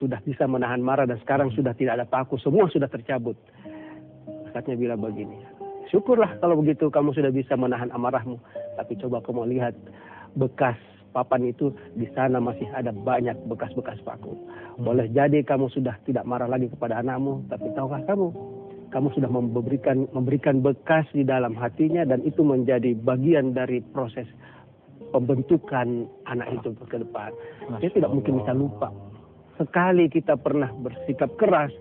sudah bisa menahan marah dan sekarang sudah tidak ada paku, semua sudah tercabut. Ustadznya bilang begini, syukurlah kalau begitu kamu sudah bisa menahan amarahmu. Tapi coba kamu lihat bekas papan itu, di sana masih ada banyak bekas-bekas paku. Boleh jadi kamu sudah tidak marah lagi kepada anakmu, tapi tahukah kamu sudah memberikan bekas di dalam hatinya, dan itu menjadi bagian dari proses pembentukan anak itu ke depan. Dia tidak mungkin bisa lupa. Sekali kita pernah bersikap keras,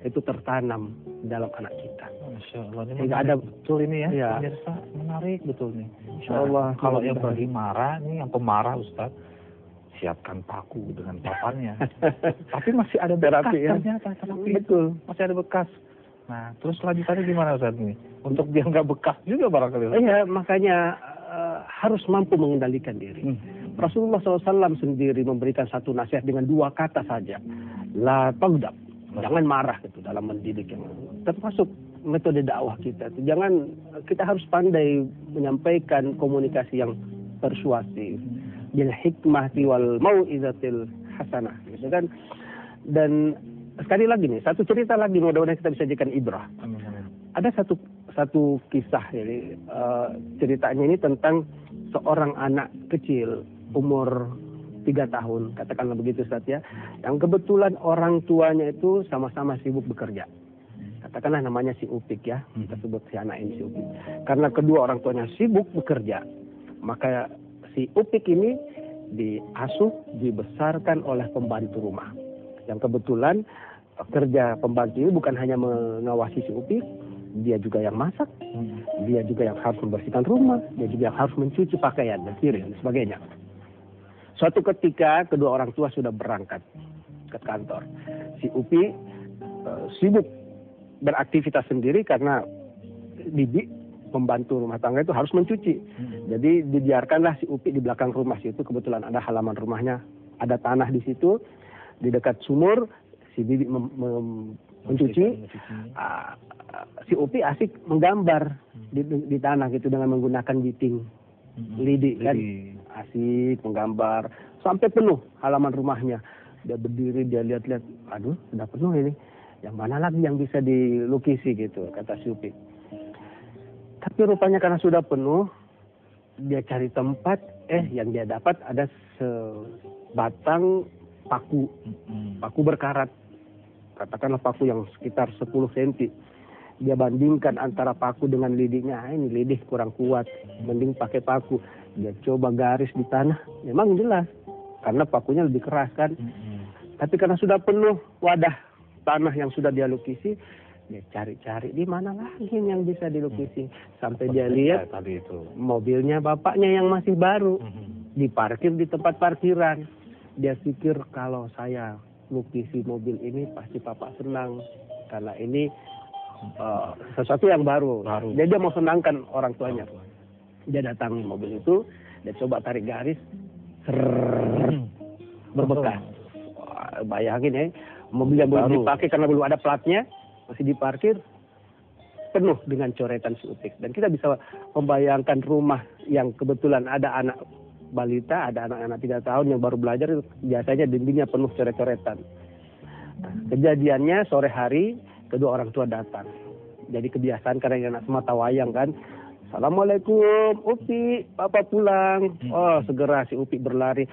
itu tertanam dalam anak kita. Masya Allah, ini ada betul ini ya. Pemirsa, menarik betul nih. Insya Allah, kalau yang lagi marah nih, yang pemarah Ustaz, siapkan paku dengan papannya. Tapi masih ada bekas ternyata. Betul. Masih ada bekas. Nah, terus lanjutannya gimana Ustaz nih? Untuk dia nggak bekas juga barangkali. Iya, makanya harus mampu mengendalikan diri. Rasulullah SAW sendiri memberikan satu nasihat dengan 2 kata saja. La taghdab. Jangan marah gitu dalam mendidik, yang termasuk metode dakwah kita. Jangan, kita harus pandai menyampaikan komunikasi yang persuasif. Bil hikmati wal mau'izatil hasanah, gitu kan. Dan sekali lagi nih, satu cerita lagi, mudah-mudahan kita bisa jadikan ibrah. Ada satu kisah, jadi ceritanya ini tentang seorang anak kecil umur 3 tahun, katakanlah begitu Ustaz ya, yang kebetulan orang tuanya itu sama-sama sibuk bekerja. Katakanlah namanya si Upik ya, kita sebut si anak ini si Upik. Karena kedua orang tuanya sibuk bekerja, maka si Upik ini diasuh, dibesarkan oleh pembantu rumah. Yang kebetulan kerja pembantu ini bukan hanya mengawasi si Upik, dia juga yang masak, dia juga yang harus membersihkan rumah, dia juga yang harus mencuci pakaian, bersihin dan sebagainya. Suatu ketika kedua orang tua sudah berangkat ke kantor. Si Upi sibuk beraktivitas sendiri karena bibi pembantu rumah tangga itu harus mencuci. Jadi dibiarkanlah si Upi di belakang rumah situ, kebetulan ada halaman rumahnya, ada tanah di situ, di dekat sumur si bibi mencuci. Si Upi asik menggambar di tanah gitu dengan menggunakan biting lidi kan, asik menggambar sampai penuh halaman rumahnya. Dia berdiri, dia lihat-lihat, aduh sudah penuh ini, yang mana lagi yang bisa dilukisi gitu, kata si Upi. Tapi rupanya karena sudah penuh, dia cari tempat, yang dia dapat ada sebatang paku berkarat, katakanlah paku yang sekitar 10 cm. Dia bandingkan antara paku dengan lidinya, ini lidih kurang kuat, mending pakai paku. Dia coba garis di tanah, memang jelas karena pakunya lebih keras kan. Tapi karena sudah penuh wadah tanah yang sudah dia lukisi, dia cari-cari di mana lagi yang bisa dilukisi. Sampai dia lihat tadi itu mobilnya bapaknya yang masih baru, diparkir di tempat parkiran. Dia pikir kalau saya lukisi mobil ini pasti bapak senang karena ini sesuatu yang baru. Jadi dia mau senangkan orang tuanya. Dia datangi mobil itu, dia coba tarik garis, berbekas. Bayangin ya, mobil yang belum dipakai karena belum ada platnya, masih diparkir, penuh dengan coretan si Upik. Dan kita bisa membayangkan rumah yang kebetulan ada anak balita, ada anak-anak 3 tahun yang baru belajar, biasanya dindingnya penuh coret-coretan. Nah, kejadiannya sore hari, kedua orang tua datang. Jadi kebiasaan karena anak semata wayang kan. Assalamualaikum, Upi, papa pulang. Oh, segera si Upi berlari,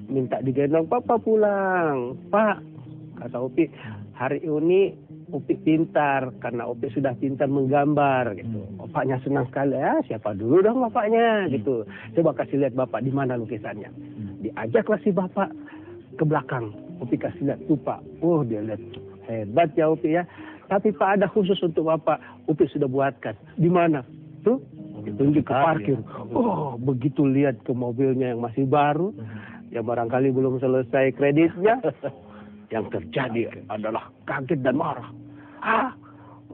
minta digendong, papa pulang. Pak, kata Upi, hari ini Upi pintar, karena Upi sudah pintar menggambar gitu. Bapaknya senang sekali, ya siapa dulu dong bapaknya gitu. Coba kasih lihat bapak di mana lukisannya. Diajaklah si bapak ke belakang. Upi kasih lihat tuh Pak. Oh, dia lihat hebat ya Upi ya. Tapi Pak, ada khusus untuk bapak. Upi sudah buatkan. Di mana? Tuh, ditunjuk ke parkir. Oh, begitu lihat ke mobilnya yang masih baru, yang barangkali belum selesai kreditnya. Yang terjadi adalah kaget dan marah.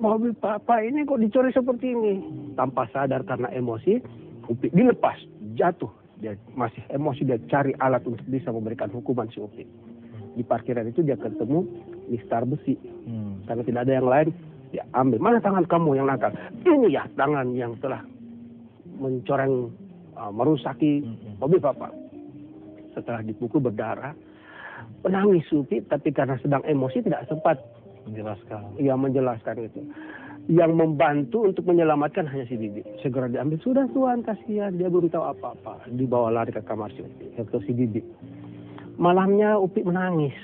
Mobil papa ini kok dicuri seperti ini? Tanpa sadar karena emosi, Upi dilepas, jatuh. Dia masih emosi, dia cari alat untuk bisa memberikan hukuman si Upi. Di parkiran itu dia ketemu mistar besi. Karena tidak ada yang lain, dia ambil. Mana tangan kamu yang nakal? Ini ya tangan yang telah mencoreng, merusaki mobil papa. Setelah dipukul berdarah, Menangis Upi, tapi karena sedang emosi tidak sempat menjelaskan itu. Yang membantu untuk menyelamatkan hanya si Bibi. Segera diambil, sudah Tuan, kasihan, dia belum tahu apa-apa. Dibawa lari ke kamar si Upi, ke si Bibi. Malamnya Upi menangis.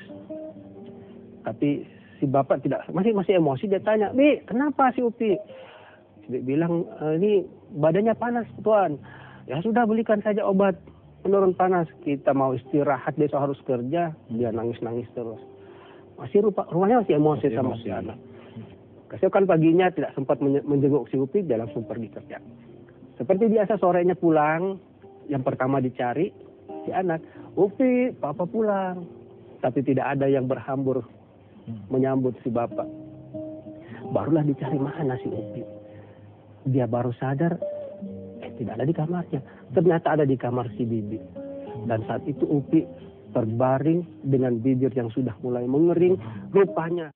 Tapi si bapak masih emosi, dia tanya, Bi, kenapa si Upi? Si Bibi bilang, ini badannya panas Tuan. Ya sudah, belikan saja obat penurun panas. Kita mau istirahat, besok harus kerja. Dia nangis-nangis terus. Rumahnya masih emosi sama si anak. Keesokan paginya tidak sempat menjenguk si Upi, dia langsung pergi kerja. Seperti biasa sorenya pulang, yang pertama dicari si anak, Upi, papa pulang. Tapi tidak ada yang berhambur menyambut si bapak. Barulah dicari mana si Upi. Dia baru sadar, tidak ada di kamarnya. Ternyata ada di kamar si Bibi. Dan saat itu Upi terbaring dengan bibir yang sudah mulai mengering, rupanya